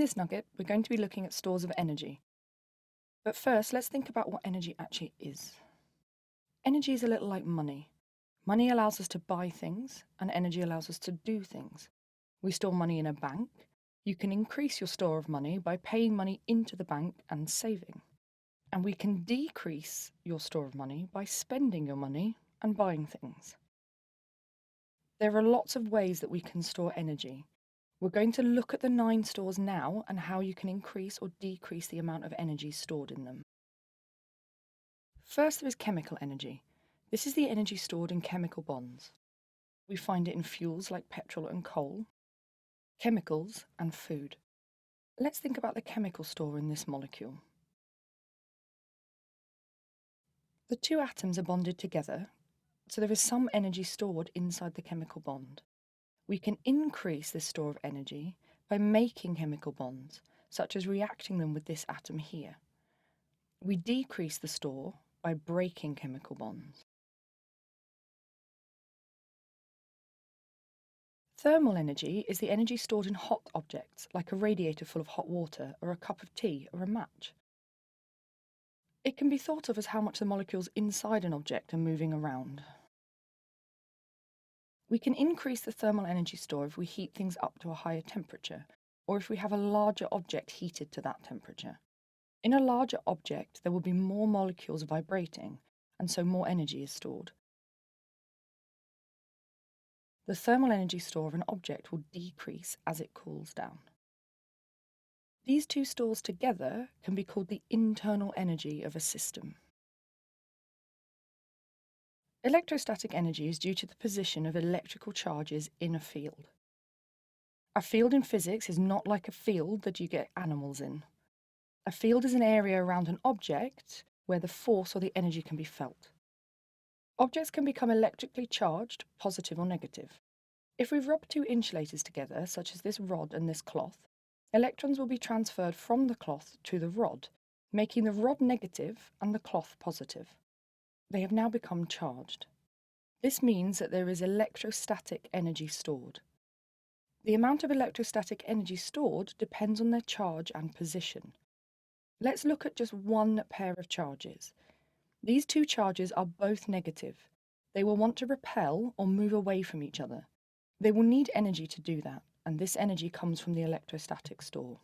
this nugget, we're going to be looking at stores of energy. But first, let's think about what energy actually is. Energy is a little like money. Money allows us to buy things, and energy allows us to do things. We store money in a bank. You can increase your store of money by paying money into the bank and saving. And we can decrease your store of money by spending your money and buying things. There are lots of ways that we can store energy. We're going to look at the 9 stores now and how you can increase or decrease the amount of energy stored in them. First, there is chemical energy. This is the energy stored in chemical bonds. We find it in fuels like petrol and coal, chemicals, and food. Let's think about the chemical store in this molecule. The 2 atoms are bonded together, so there is some energy stored inside the chemical bond. We can increase this store of energy by making chemical bonds, such as reacting them with this atom here. We decrease the store by breaking chemical bonds. Thermal energy is the energy stored in hot objects, like a radiator full of hot water, or a cup of tea, or a match. It can be thought of as how much the molecules inside an object are moving around. We can increase the thermal energy store if we heat things up to a higher temperature, or if we have a larger object heated to that temperature. In a larger object, there will be more molecules vibrating, and so more energy is stored. The thermal energy store of an object will decrease as it cools down. These 2 stores together can be called the internal energy of a system. Electrostatic energy is due to the position of electrical charges in a field. A field in physics is not like a field that you get animals in. A field is an area around an object where the force or the energy can be felt. Objects can become electrically charged, positive or negative. If we rub 2 insulators together, such as this rod and this cloth, electrons will be transferred from the cloth to the rod, making the rod negative and the cloth positive. They have now become charged. This means that there is electrostatic energy stored. The amount of electrostatic energy stored depends on their charge and position. Let's look at just one pair of charges. These 2 charges are both negative. They will want to repel or move away from each other. They will need energy to do that, and this energy comes from the electrostatic store.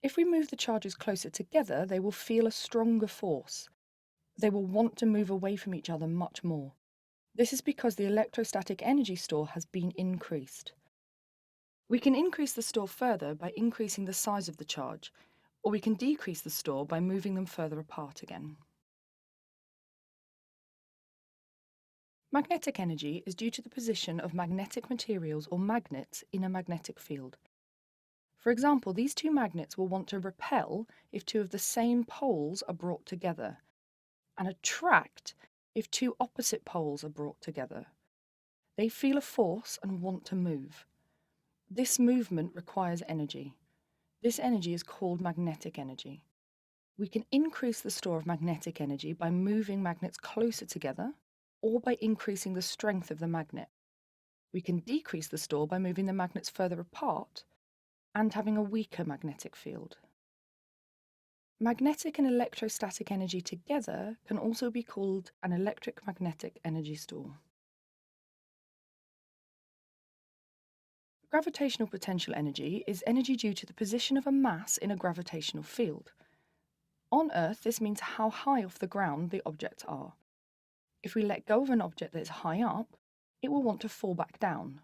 If we move the charges closer together, they will feel a stronger force. They will want to move away from each other much more. This is because the electrostatic energy store has been increased. We can increase the store further by increasing the size of the charge, or we can decrease the store by moving them further apart again. Magnetic energy is due to the position of magnetic materials or magnets in a magnetic field. For example, these 2 magnets will want to repel if 2 of the same poles are brought together, and attract if 2 opposite poles are brought together. They feel a force and want to move. This movement requires energy. This energy is called magnetic energy. We can increase the store of magnetic energy by moving magnets closer together or by increasing the strength of the magnet. We can decrease the store by moving the magnets further apart and having a weaker magnetic field. Magnetic and electrostatic energy together can also be called an electric magnetic energy store. Gravitational potential energy is energy due to the position of a mass in a gravitational field. On Earth, this means how high off the ground the objects are. If we let go of an object that is high up, it will want to fall back down.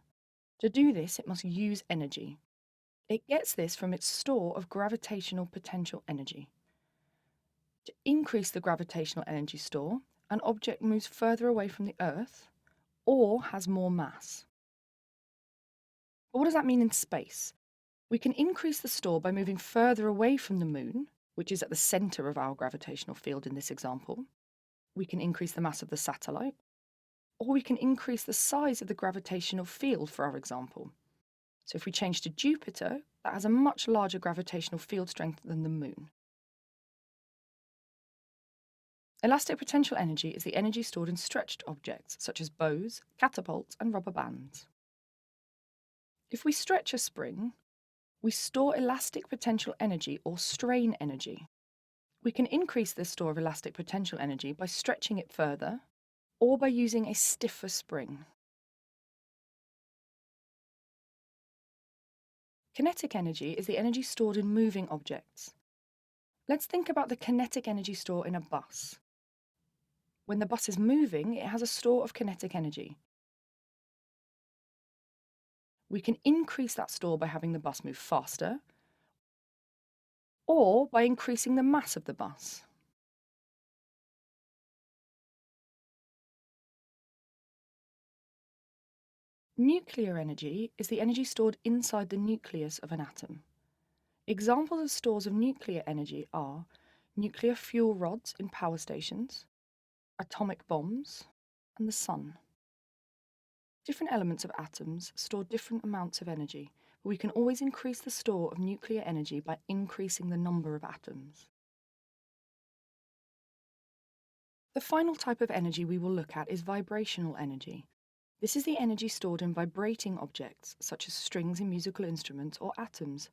To do this, it must use energy. It gets this from its store of gravitational potential energy. To increase the gravitational energy store, an object moves further away from the Earth or has more mass. But what does that mean in space? We can increase the store by moving further away from the Moon, which is at the centre of our gravitational field in this example. We can increase the mass of the satellite, or we can increase the size of the gravitational field for our example. So if we change to Jupiter, that has a much larger gravitational field strength than the Moon. Elastic potential energy is the energy stored in stretched objects, such as bows, catapults, and rubber bands. If we stretch a spring, We store elastic potential energy or strain energy. We can increase this store of elastic potential energy by stretching it further or by using a stiffer spring. Kinetic energy is the energy stored in moving objects. Let's think about the kinetic energy store in a bus. When the bus is moving, it has a store of kinetic energy. We can increase that store by having the bus move faster or by increasing the mass of the bus. Nuclear energy is the energy stored inside the nucleus of an atom. Examples of stores of nuclear energy are nuclear fuel rods in power stations, atomic bombs, and the sun. Different elements of atoms store different amounts of energy, but we can always increase the store of nuclear energy by increasing the number of atoms. The final type of energy we will look at is vibrational energy. This is the energy stored in vibrating objects, such as strings in musical instruments or atoms.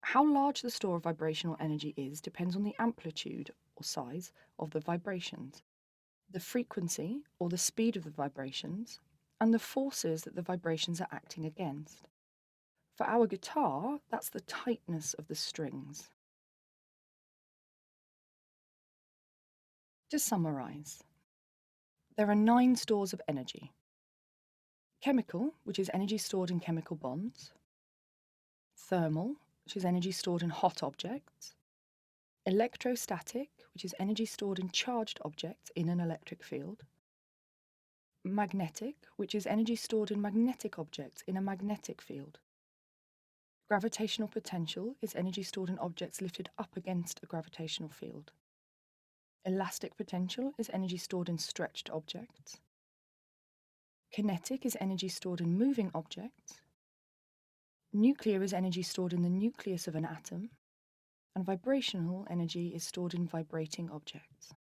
How large the store of vibrational energy is depends on the amplitude, or size, of the vibrations, the frequency, or the speed of the vibrations, and the forces that the vibrations are acting against. For our guitar, that's the tightness of the strings. To summarise, there are 9 stores of energy. Chemical, which is energy stored in chemical bonds. Thermal, which is energy stored in hot objects. Electrostatic, which is energy stored in charged objects in an electric field. Magnetic, which is energy stored in magnetic objects in a magnetic field. Gravitational potential is energy stored in objects lifted up against a gravitational field. Elastic potential is energy stored in stretched objects. Kinetic is energy stored in moving objects. Nuclear is energy stored in the nucleus of an atom. And vibrational energy is stored in vibrating objects.